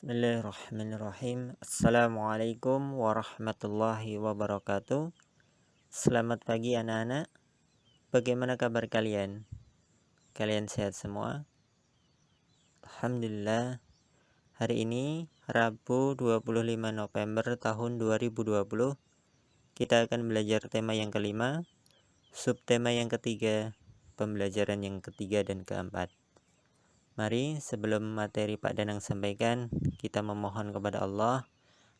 Bismillahirrahmanirrahim. Assalamualaikum warahmatullahi wabarakatuh. Selamat pagi anak-anak. Bagaimana kabar kalian? Kalian sehat semua? Alhamdulillah. Hari ini Rabu 25 November tahun 2020. Kita akan belajar tema yang kelima, subtema yang ketiga, pembelajaran yang ketiga dan keempat. Mari sebelum materi Pak Danang sampaikan, kita memohon kepada Allah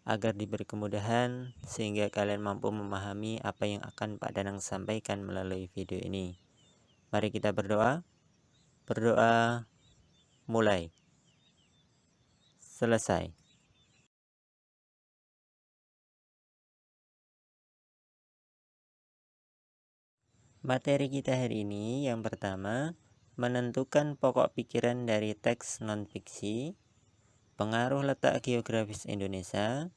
agar diberi kemudahan sehingga kalian mampu memahami apa yang akan Pak Danang sampaikan melalui video ini. Mari kita berdoa. Berdoa mulai. Selesai. Materi kita hari ini yang pertama, menentukan pokok pikiran dari teks non-fiksi, pengaruh letak geografis Indonesia,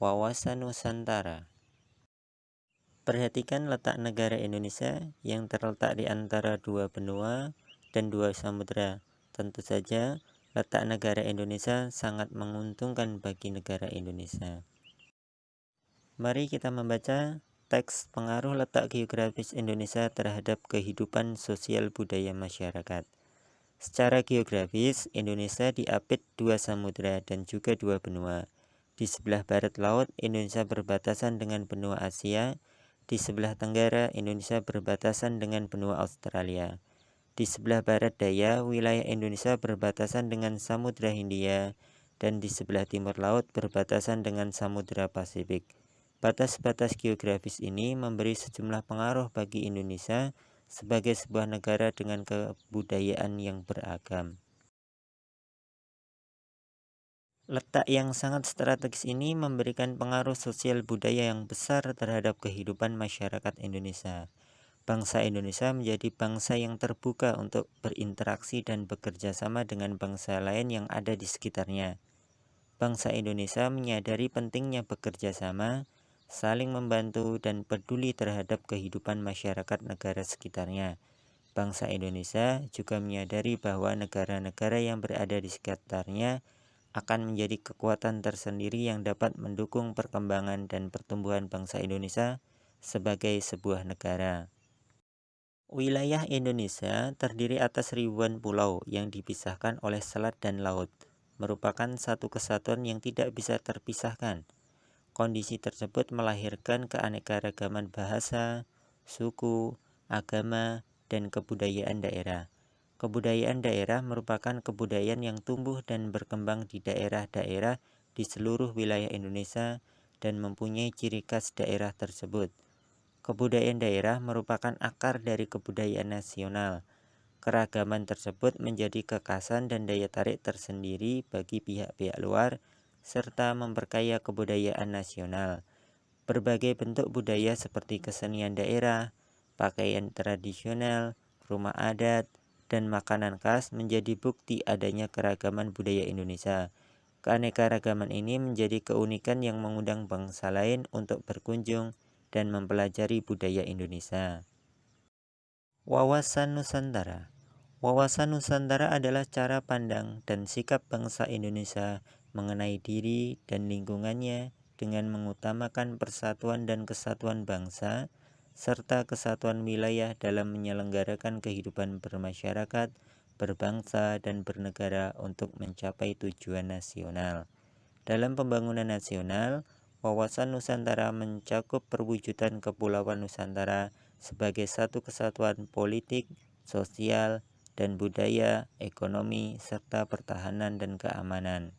wawasan Nusantara. Perhatikan letak negara Indonesia yang terletak di antara dua benua dan dua samudera. Tentu saja, letak negara Indonesia sangat menguntungkan bagi negara Indonesia. Mari kita membaca teks pengaruh letak geografis Indonesia terhadap kehidupan sosial budaya masyarakat. Secara geografis, Indonesia diapit dua samudera dan juga dua benua. Di sebelah barat laut, Indonesia berbatasan dengan benua Asia. Di sebelah tenggara, Indonesia berbatasan dengan benua Australia. Di sebelah barat daya, wilayah Indonesia berbatasan dengan Samudra Hindia, dan di sebelah timur laut berbatasan dengan Samudra Pasifik. Batas-batas geografis ini memberi sejumlah pengaruh bagi Indonesia sebagai sebuah negara dengan kebudayaan yang beragam. Letak yang sangat strategis ini memberikan pengaruh sosial budaya yang besar terhadap kehidupan masyarakat Indonesia. Bangsa Indonesia menjadi bangsa yang terbuka untuk berinteraksi dan bekerja sama dengan bangsa lain yang ada di sekitarnya. Bangsa Indonesia menyadari pentingnya bekerja sama, saling membantu, dan peduli terhadap kehidupan masyarakat negara sekitarnya. Bangsa Indonesia juga menyadari bahwa negara-negara yang berada di sekitarnya akan menjadi kekuatan tersendiri yang dapat mendukung perkembangan dan pertumbuhan bangsa Indonesia sebagai sebuah negara. Wilayah Indonesia terdiri atas ribuan pulau yang dipisahkan oleh selat dan laut, merupakan satu kesatuan yang tidak bisa terpisahkan. Kondisi tersebut melahirkan keanekaragaman bahasa, suku, agama, dan kebudayaan daerah. Kebudayaan daerah merupakan kebudayaan yang tumbuh dan berkembang di daerah-daerah di seluruh wilayah Indonesia dan mempunyai ciri khas daerah tersebut. Kebudayaan daerah merupakan akar dari kebudayaan nasional. Keragaman tersebut menjadi kekhasan dan daya tarik tersendiri bagi pihak-pihak luar serta memperkaya kebudayaan nasional. Berbagai bentuk budaya seperti kesenian daerah, pakaian tradisional, rumah adat, dan makanan khas menjadi bukti adanya keragaman budaya Indonesia. Keanekaragaman ini menjadi keunikan yang mengundang bangsa lain untuk berkunjung dan mempelajari budaya Indonesia. Wawasan Nusantara. Wawasan Nusantara adalah cara pandang dan sikap bangsa Indonesia mengenai diri dan lingkungannya dengan mengutamakan persatuan dan kesatuan bangsa serta kesatuan wilayah dalam menyelenggarakan kehidupan bermasyarakat, berbangsa, dan bernegara untuk mencapai tujuan nasional. Dalam pembangunan nasional, wawasan Nusantara mencakup perwujudan Kepulauan Nusantara sebagai satu kesatuan politik, sosial, dan budaya, ekonomi, serta pertahanan dan keamanan.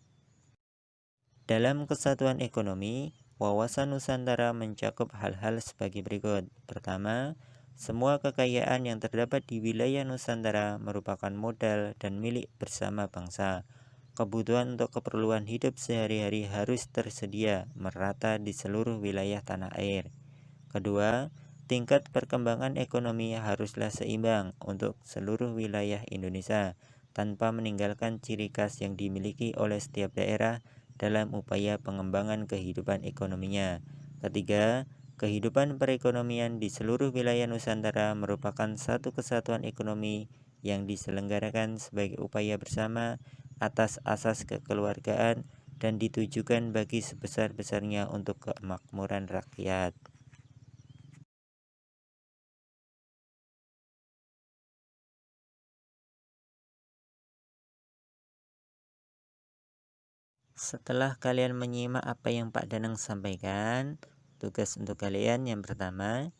Dalam kesatuan ekonomi, wawasan Nusantara mencakup hal-hal sebagai berikut. Pertama, semua kekayaan yang terdapat di wilayah Nusantara merupakan modal dan milik bersama bangsa. Kebutuhan untuk keperluan hidup sehari-hari harus tersedia merata di seluruh wilayah tanah air. Kedua, tingkat perkembangan ekonomi haruslah seimbang untuk seluruh wilayah Indonesia tanpa meninggalkan ciri khas yang dimiliki oleh setiap daerah dalam upaya pengembangan kehidupan ekonominya. Ketiga, kehidupan perekonomian di seluruh wilayah Nusantara merupakan satu kesatuan ekonomi yang diselenggarakan sebagai upaya bersama atas asas kekeluargaan dan ditujukan bagi sebesar-besarnya untuk kemakmuran rakyat. Setelah kalian menyimak apa yang Pak Danang sampaikan, tugas untuk kalian yang pertama,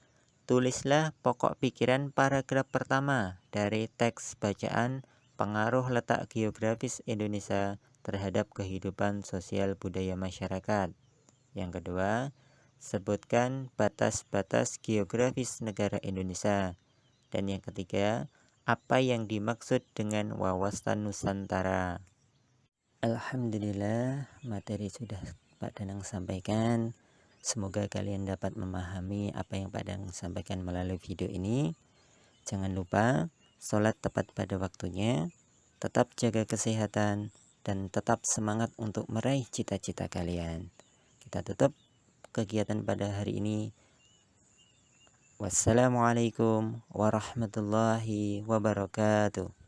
tulislah pokok pikiran paragraf pertama dari teks bacaan pengaruh letak geografis Indonesia terhadap kehidupan sosial budaya masyarakat. Yang kedua, sebutkan batas-batas geografis negara Indonesia. Dan yang ketiga, apa yang dimaksud dengan wawasan Nusantara. Alhamdulillah, materi sudah Pak Danang sampaikan. Semoga kalian dapat memahami apa yang Pak Danang sampaikan melalui video ini. Jangan lupa sholat tepat pada waktunya, tetap jaga kesehatan, dan tetap semangat untuk meraih cita-cita kalian. Kita tutup kegiatan pada hari ini. Wassalamualaikum warahmatullahi wabarakatuh.